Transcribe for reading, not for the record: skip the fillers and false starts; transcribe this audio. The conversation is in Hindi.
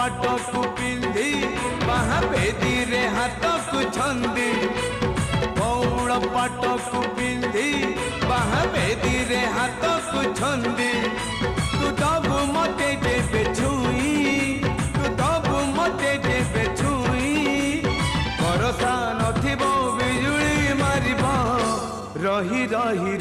पाटकु पिंधि महावेदी रे हाथकु छंदी बौल पाटकु पिंधि महावेदी रे हाथकु छंदी तू दबु मते देबे छुई तू दबु मते देबे छुई भरोसा नथिबो बिजुली मारिबो रही रही